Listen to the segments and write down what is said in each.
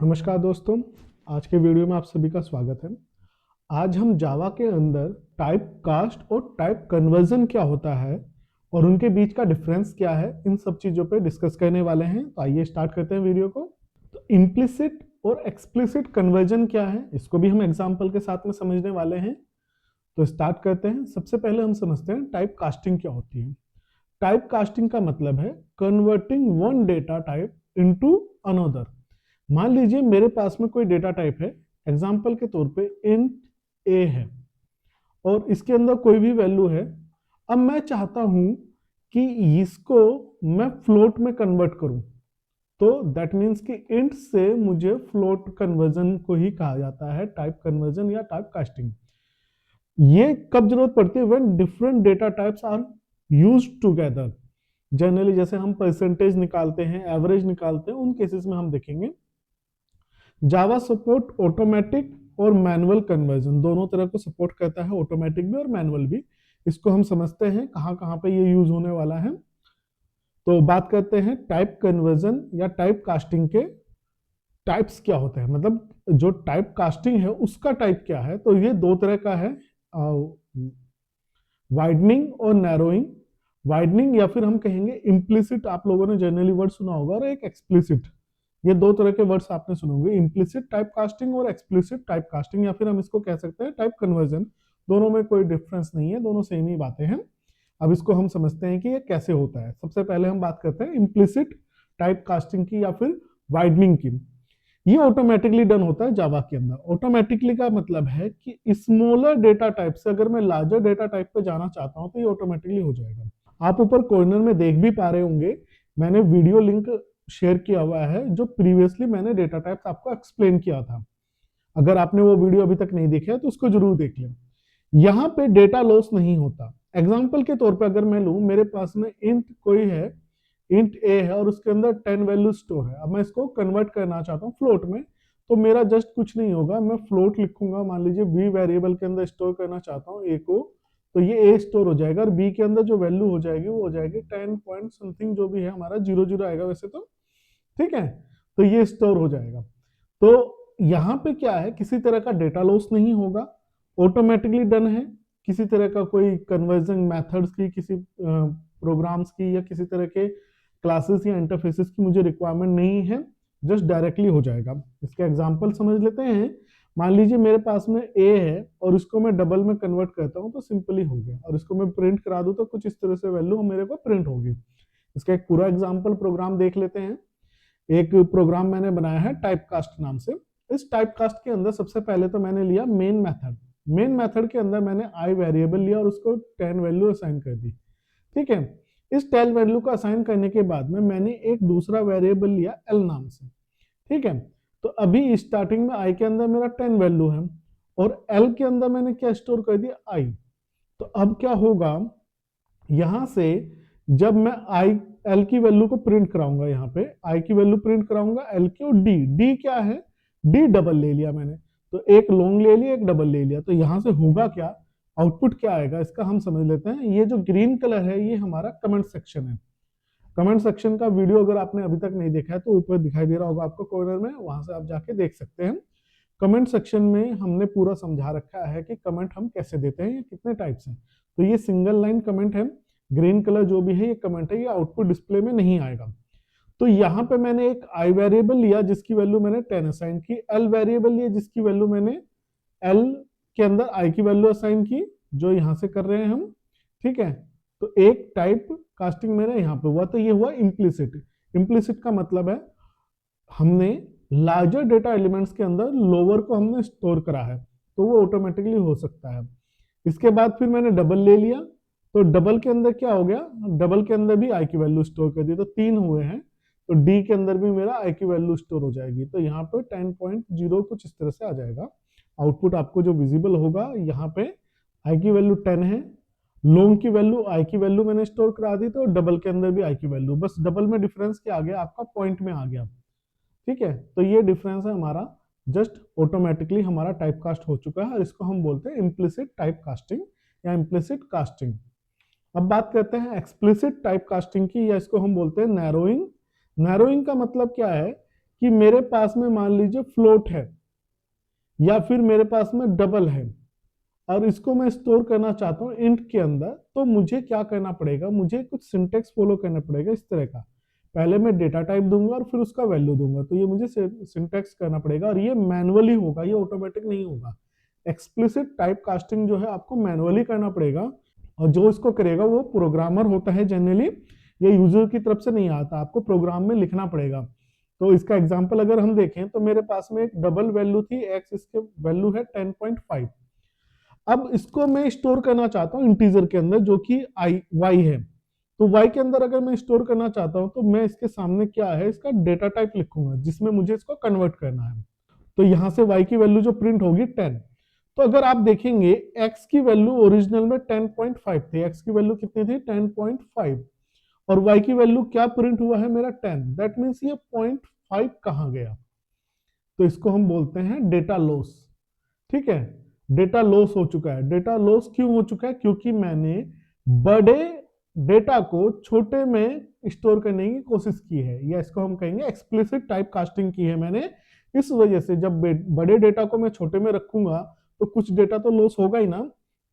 नमस्कार दोस्तों, आज के वीडियो में आप सभी का स्वागत है। आज हम जावा के अंदर टाइप कास्ट और टाइप कन्वर्जन क्या होता है और उनके बीच का डिफरेंस क्या है, इन सब चीज़ों पे डिस्कस करने वाले हैं। तो आइए स्टार्ट करते हैं वीडियो को। तो इम्प्लिसिट और एक्सप्लिसिट कन्वर्जन क्या है, इसको भी हम एग्जाम्पल के साथ में समझने वाले हैं। तो स्टार्ट करते हैं। सबसे पहले हम समझते हैं टाइप कास्टिंग क्या होती है। टाइप कास्टिंग का मतलब है converting one data type into another. मान लीजिए मेरे पास में कोई डेटा टाइप है, एग्जाम्पल के तौर पे इंट ए है और इसके अंदर कोई भी वैल्यू है। अब मैं चाहता हूं कि इसको मैं फ्लोट में कन्वर्ट करूं, तो दैट मीन्स कि इंट से मुझे फ्लोट कन्वर्जन को ही कहा जाता है टाइप कन्वर्जन या टाइप कास्टिंग। ये कब जरूरत पड़ती है? When different data types are used together. Generally जैसे हम परसेंटेज निकालते हैं, एवरेज निकालते हैं, उन केसेस में हम देखेंगे। जावा सपोर्ट ऑटोमेटिक और मैनुअल कन्वर्जन, दोनों तरह को सपोर्ट करता है, ऑटोमेटिक भी और मैनुअल भी। इसको हम समझते हैं कहां कहां पे ये यूज होने वाला है। तो बात करते हैं टाइप कन्वर्जन या टाइप कास्टिंग के टाइप्स क्या होते हैं, मतलब जो टाइप कास्टिंग है उसका टाइप क्या है। तो ये दो तरह का है, वाइडनिंग और नैरोइंग। वाइडनिंग या फिर हम कहेंगे इम्प्लिसिट, आप लोगों ने जनरली वर्ड सुना होगा, और एक एक्सप्लिसिट। ये दो तरह के वर्ड्स आपने सुने होंगे, इम्प्लिसिट टाइप कास्टिंग और एक्सप्लिसिट टाइप कास्टिंग, या फिर हम इसको कह सकते हैं टाइप कन्वर्जन। दोनों में कोई डिफरेंस नहीं है, दोनों सेम ही बातें हैं। अब इसको हम समझते हैं कि ये कैसे होता है। सबसे पहले हम बात करते हैं इम्प्लिसिट टाइप कास्टिंग की या फिर वाइडनिंग की। ये ऑटोमेटिकली डन होता है जावा के अंदर। ऑटोमेटिकली का मतलब है कि स्मॉलर डेटा टाइप से अगर मैं लार्जर डेटा टाइप पे जाना चाहता हूं तो ये ऑटोमेटिकली हो जाएगा। आप ऊपर कॉर्नर में देख भी पा रहे होंगे, मैंने वीडियो लिंक शेयर किया हुआ है जो प्रीवियसली मैंने डेटा टाइप्स आपको एक्सप्लेन किया था। अगर आपने वो वीडियो अभी तक नहीं देखा है तो उसको जरूर देख लें। यहाँ पे डेटा लॉस नहीं होता। एग्जाम्पल के तौर पे अगर मैं लूं, मेरे पास में इंट कोई है, इंट ए है और उसके अंदर 10 वैल्यू स्टोर है। अब मैं इसको कन्वर्ट करना चाहता हूँ फ्लोट में, तो मेरा जस्ट कुछ नहीं होगा, मैं फ्लोट लिखूंगा। मान लीजिए बी वेरिएबल के अंदर स्टोर करना चाहता हूँ ए को, तो ये ए स्टोर हो जाएगा और बी के अंदर जो वैल्यू हो जाएगी वो हो जाएगी 10 पॉइंट समथिंग, जो भी है हमारा 00 आएगा वैसे तो, ठीक है। तो ये स्टोर हो जाएगा। तो यहाँ पे क्या है, किसी तरह का डेटा लॉस नहीं होगा, ऑटोमेटिकली डन है। किसी तरह का कोई कन्वर्जन मेथड्स की, किसी प्रोग्राम्स की या किसी तरह के क्लासेस या इंटरफेसेस की मुझे रिक्वायरमेंट नहीं है, जस्ट डायरेक्टली हो जाएगा। इसका एग्जांपल समझ लेते हैं। मान लीजिए मेरे पास में ए है और इसको मैं डबल में कन्वर्ट करता हूं तो सिंपली हो गया, और इसको मैं प्रिंट करा दूं तो कुछ इस तरह से वैल्यू मेरे को प्रिंट होगी। इसका एक पूरा एग्जाम्पल प्रोग्राम देख लेते हैं। एक प्रोग्राम मैंने बनाया है टाइप कास्ट नाम से। इस टाइप कास्ट के अंदर सबसे पहले तो मैंने लिया मेन मेथड। मेन मेथड के अंदर मैंने आई वेरिएबल लिया और उसको 10 वैल्यू असाइन कर दी, ठीक है। इस 10 वैल्यू को असाइन करने के बाद में मैंने एक दूसरा वेरिएबल लिया एल नाम से, ठीक है। तो अभी स्टार्टिंग में आई के अंदर मेरा 10 वैल्यू है और एल के अंदर मैंने क्या स्टोर कर दिया, आई। तो अब क्या होगा, यहां से जब मैं आई एल की वैल्यू को प्रिंट कराऊंगा, यहाँ पे आई की वैल्यू प्रिंट कराऊंगा, एल की, और डी, डी क्या है, डी डबल ले लिया मैंने। तो एक लॉन्ग ले लिया, एक डबल ले लिया। तो यहां से होगा क्या, आउटपुट क्या आएगा इसका हम समझ लेते हैं। ये जो ग्रीन कलर है ये हमारा कमेंट सेक्शन है। कमेंट सेक्शन का वीडियो अगर आपने अभी तक नहीं देखा है तो ऊपर दिखाई दे रहा होगा आपको कॉर्नर में, वहां से आप जाके देख सकते हैं। कमेंट सेक्शन में हमने पूरा समझा रखा है कि कमेंट हम कैसे देते हैं, कितने टाइप्स हैं। तो ये सिंगल लाइन कमेंट है, ग्रीन कलर जो भी है ये कमेंट है, ये आउटपुट डिस्प्ले में नहीं आएगा। तो यहाँ पे मैंने एक आई वेरिएबल लिया जिसकी वैल्यू मैंने 10 असाइन की, एल वेरिएबल लिया जिसकी वैल्यू मैंने एल के अंदर आई की वैल्यू असाइन की, जो यहाँ से कर रहे हैं हम, ठीक है। तो एक टाइप कास्टिंग मेरा यहाँ पे हुआ, तो ये हुआ इम्प्लिसिट। इम्प्लिसिट का मतलब है हमने लार्जर डेटा एलिमेंट्स के अंदर लोअर को हमने स्टोर करा है, तो वो ऑटोमेटिकली हो सकता है। इसके बाद फिर मैंने डबल ले लिया, तो डबल के अंदर क्या हो गया, डबल के अंदर भी आई की वैल्यू स्टोर कर दी, तो 3 हुए हैं। तो डी के अंदर भी मेरा आई की वैल्यू स्टोर हो जाएगी। तो यहाँ पे 10.0 कुछ इस तरह से आ जाएगा। आउटपुट आपको जो विजिबल होगा, यहाँ पे आई की वैल्यू 10 है, लॉन्ग की वैल्यू आई की वैल्यू मैंने स्टोर करा दी, तो डबल के अंदर भी आई की वैल्यू, बस डबल में डिफरेंस क्या आ गया आपका, पॉइंट में आ गया, ठीक है। तो ये डिफरेंस है हमारा, जस्ट ऑटोमेटिकली हमारा टाइप कास्ट हो चुका है, और इसको हम बोलते हैं इम्प्लिसिट टाइप कास्टिंग या इम्प्लिसिट कास्टिंग। अब बात करते हैं एक्सप्लिसिट टाइप कास्टिंग की, या इसको हम बोलते हैं नैरोइंग। नैरोइंग का मतलब क्या है कि मेरे पास में मान लीजिए फ्लोट है या फिर मेरे पास में डबल है और इसको मैं स्टोर करना चाहता हूँ इंट के अंदर, तो मुझे क्या करना पड़ेगा, मुझे कुछ सिंटेक्स फॉलो करना पड़ेगा इस तरह का। पहले मैं डेटा टाइप दूंगा और फिर उसका वैल्यू दूंगा, तो ये मुझे सिंटेक्स करना पड़ेगा और ये मैनुअली होगा, ये ऑटोमेटिक नहीं होगा। एक्सप्लिसिट टाइप कास्टिंग जो है आपको मैनुअली करना पड़ेगा और जो इसको करेगा वो प्रोग्रामर होता है जनरली, ये यूजर की तरफ से नहीं आता, आपको प्रोग्राम में लिखना पड़ेगा। तो इसका एग्जांपल अगर हम देखें तो मेरे पास में एक डबल वैल्यू थी x, इसके वैल्यू है 10.5। अब इसको मैं स्टोर करना चाहता हूँ इंटीजर के अंदर जो कि y है। तो y के अंदर अगर मैं स्टोर करना चाहता हूँ तो मैं इसके सामने क्या है, इसका डेटा टाइप लिखूंगा जिसमें मुझे इसको कन्वर्ट करना है। तो यहां से y की वैल्यू जो प्रिंट होगी 10। तो अगर आप देखेंगे x की वैल्यू ओरिजिनल में 10.5 थी, x की वैल्यू कितनी थी 10.5 और y की वैल्यू क्या प्रिंट हुआ है मेरा 10। दैट मीन्स ये 0.5 कहां गया, तो इसको हम बोलते हैं डेटा लॉस। ठीक है, डेटा लॉस हो चुका है। डेटा लॉस क्यों हो चुका है, क्योंकि मैंने बड़े डेटा को छोटे में स्टोर करने की कोशिश की है, या इसको हम कहेंगे एक्सप्लिसिट टाइप कास्टिंग की है मैंने। इस वजह से जब बड़े डेटा को मैं छोटे में रखूंगा तो कुछ डेटा तो लॉस होगा ही ना।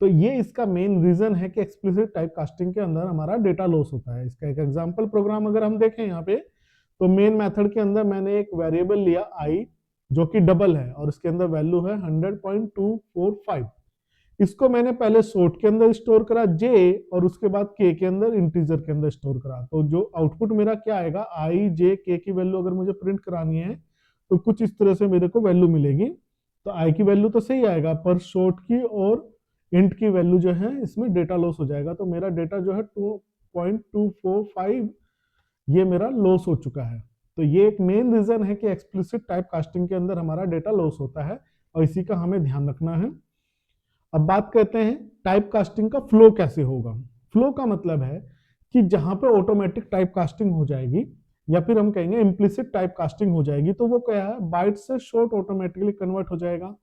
तो ये इसका मेन रीजन है कि एक्सप्लिसिट टाइप कास्टिंग के अंदर हमारा डेटा लॉस होता है। इसका एक एग्जांपल प्रोग्राम अगर हम देखें यहाँ पे, तो मेन मेथड के अंदर मैंने एक वेरिएबल लिया आई जो कि डबल है और इसके अंदर वैल्यू है 100.245। इसको मैंने पहले शॉर्ट के अंदर स्टोर करा जे और उसके बाद के अंदर इंटीजर के अंदर स्टोर करा। तो जो आउटपुट मेरा क्या आएगा, आई जे के की वैल्यू अगर मुझे प्रिंट करानी है तो कुछ इस तरह से मेरे को वैल्यू मिलेगी। तो आई की वैल्यू तो सही आएगा पर शॉर्ट की और इंट की वैल्यू जो है इसमें डेटा लॉस हो जाएगा। तो मेरा डेटा जो है 2.245 ये मेरा लॉस हो चुका है। तो ये एक मेन रीजन है कि एक्सप्लिसिट टाइप कास्टिंग के अंदर हमारा डेटा लॉस होता है और इसी का हमें ध्यान रखना है। अब बात करते हैं टाइप कास्टिंग का फ्लो कैसे होगा। फ्लो का मतलब है कि जहां पे ऑटोमेटिक टाइप कास्टिंग हो जाएगी या फिर हम कहेंगे इम्प्लिसिट टाइप कास्टिंग हो जाएगी, तो वो क्या है, बाइट से शॉर्ट ऑटोमेटिकली कन्वर्ट हो जाएगा,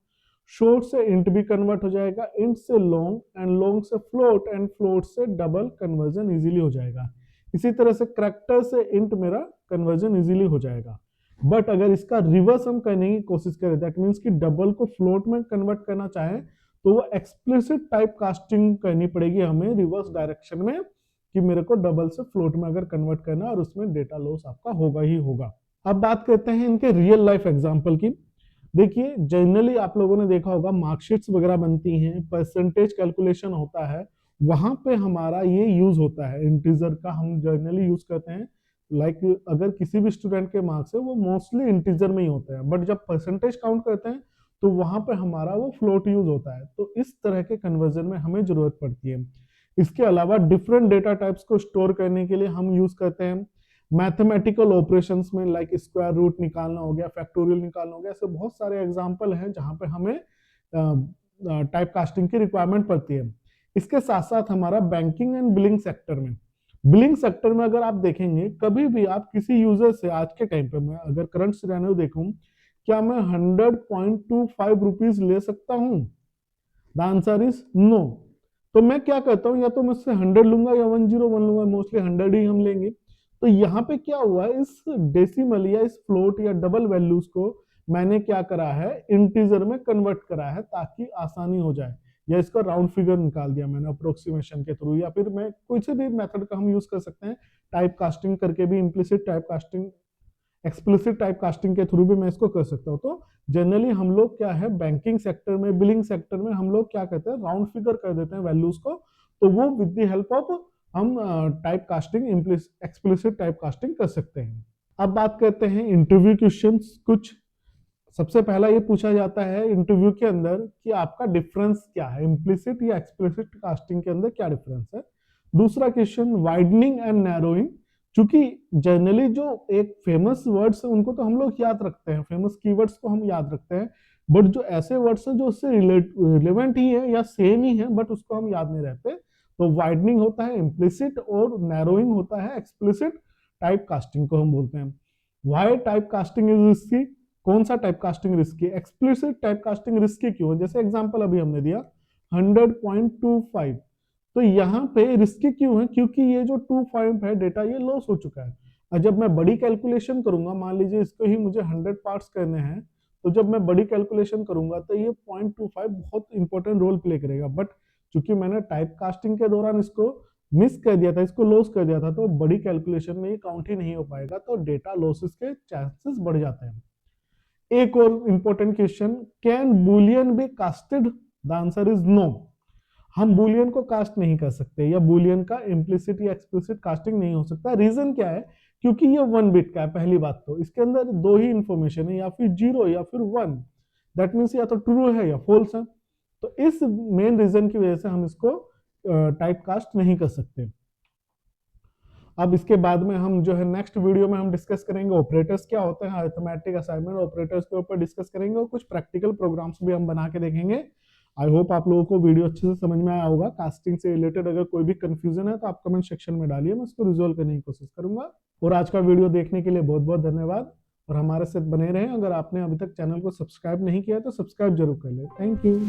शॉर्ट से इंट भी कन्वर्ट हो जाएगा, इंट से लॉन्ग एंड लॉन्ग से फ्लोट एंड फ्लोट से डबल कन्वर्जन इजीली हो जाएगा। इसी तरह से करैक्टर से इंट मेरा कन्वर्जन इजीली हो जाएगा। बट अगर इसका रिवर्स हम करने की कोशिश करें, दैट मीन्स कि डबल को फ्लोट में कन्वर्ट करना चाहें, तो वो एक्सप्लिसिट टाइप कास्टिंग करनी पड़ेगी हमें रिवर्स डायरेक्शन में, कि मेरे को डबल से फ्लोट में अगर कन्वर्ट करना, और उसमें डेटा लॉस आपका होगा ही होगा। अब बात करते हैं इनके रियल लाइफ एग्जांपल की। देखिए जनरली आप लोगों ने देखा होगा मार्कशीट्स वगैरह बनती हैं, परसेंटेज कैलकुलेशन होता है, वहां पे हमारा ये यूज होता है इंटीजर का, हम जनरली यूज करते हैं। लाइक अगर किसी भी स्टूडेंट के मार्क्स है वो मोस्टली इंटीजर में ही होते हैं, बट जब परसेंटेज काउंट करते हैं तो वहां पे हमारा वो फ्लोट यूज होता है। तो इस तरह के कन्वर्जन में हमें जरूरत पड़ती है। इसके अलावा डिफरेंट डेटा टाइप्स को स्टोर करने के लिए हम यूज करते हैं मैथमेटिकल ऑपरेशंस में, लाइक स्क्वायर रूट निकालना हो गया, फैक्टोरियल निकालना हो गया। ऐसे बहुत सारे एग्जांपल हैं जहां पे हमें टाइप कास्टिंग की रिक्वायरमेंट पड़ती है। इसके साथ साथ हमारा बैंकिंग एंड बिलिंग सेक्टर में अगर आप देखेंगे, कभी भी आप किसी यूजर से आज के टाइम पे, मैं अगर करंट सिनेरियो देखूं, क्या मैं 100.25 रुपीज ले सकता हूं? The answer is no. तो मैं क्या करता हूं, या तो मैं उससे 100 लूंगा या 101 लूंगा, मोस्टली 100 ही हम लेंगे। तो यहाँ पे क्या हुआ, इस डेसिमल या इस फ्लोट या डबल वैल्यूज को मैंने क्या करा है, इंटीजर में कन्वर्ट करा है ताकि आसानी हो जाए, या इसका राउंड फिगर निकाल दिया मैंने अप्रोक्सीमेशन के थ्रू, या फिर मैं कुछ भी मेथड का हम यूज कर सकते हैं टाइप कास्टिंग करके भी, implicit type casting, explicit type casting के थ्रू भी मैं इसको कर सकता हूँ। तो जनरली हम लोग क्या है, बैंकिंग सेक्टर में, बिलिंग सेक्टर में हम लोग क्या करते हैं, राउंड फिगर कर देते हैं वैल्यूज को, तो वो विद द हेल्प ऑफ हम type casting, explicit type casting कर सकते हैं। अब बात करते हैं इंटरव्यू क्वेश्चंस कुछ। सबसे पहला ये पूछा जाता है इंटरव्यू के अंदर कि आपका डिफरेंस क्या है, इम्प्लिसिट या एक्सप्लिसिट कास्टिंग के अंदर क्या डिफरेंस है। दूसरा क्वेश्चन वाइडनिंग एंड नैरोइंग, क्योंकि जनरली जो एक फेमस वर्ड्स है उनको तो हम लोग याद रखते हैं, फेमस कीवर्ड्स को हम याद रखते हैं, बट जो ऐसे वर्ड्स हैं जो उससे रिलेवेंट ही है या सेम ही है बट उसको हम याद नहीं रहते, तो वाइडनिंग होता है इम्प्लिसिट और नैरोइंग होता है एक्सप्लिसिट टाइप कास्टिंग को हम बोलते हैं। Why type casting is risky, कौन सा type casting risky, explicit type casting risky क्यों, जैसे एग्जांपल अभी हमने दिया 100.25, तो यहाँ पे रिस्की क्यों है, क्योंकि ये जो 25 है डेटा ये लॉस हो चुका है। और जब मैं बड़ी कैलकुलेशन करूंगा, मान लीजिए इसको ही मुझे 100 पार्ट्स करने हैं, तो जब मैं बड़ी कैलकुलेशन करूंगा तो ये 0.25 बहुत इंपॉर्टेंट रोल प्ले करेगा। बट चूंकि मैंने टाइप कास्टिंग के दौरान इसको मिस कर दिया था, इसको लॉस कर दिया था, तो बड़ी कैलकुलेशन में ये काउंट ही नहीं हो पाएगा, तो डेटा लॉसेस के चांसेस बढ़ जाते हैं। एक और important question, can boolean be casted? The answer is no. हम बुलियन को कास्ट नहीं कर सकते, या बुलियन का इम्प्लिसिट या एक्सप्लिसिट कास्टिंग नहीं हो सकता। रीजन क्या है? क्योंकि ये 1 बिट का है। पहली बात तो इसके अंदर दो ही इंफॉर्मेशन है, या फिर 0 या फिर 1। दैट मीन्स या तो ट्रू है या फॉल्स है। तो इस मेन रीजन की वजह से हम इसको टाइप कास्ट नहीं कर सकते। अब इसके बाद में हम जो है नेक्स्ट वीडियो में हम डिस्कस करेंगे ऑपरेटर्स क्या होते हैं, अरिथमेटिक असाइनमेंट ऑपरेटर्स के ऊपर डिस्कस करेंगे, और कुछ प्रैक्टिकल प्रोग्राम्स भी हम बना के देखेंगे। आई होप आप लोगों को वीडियो अच्छे से समझ में आया होगा। कास्टिंग से रिलेटेड अगर कोई भी कंफ्यूजन है तो आप कमेंट सेक्शन में डालिए, मैं उसको रिजोल्व करने की कोशिश करूंगा। और आज का वीडियो देखने के लिए बहुत बहुत धन्यवाद, और हमारे साथ बने रहें। अगर आपने अभी तक चैनल को सब्सक्राइब नहीं किया तो सब्सक्राइब जरूर कर ले। Thank you.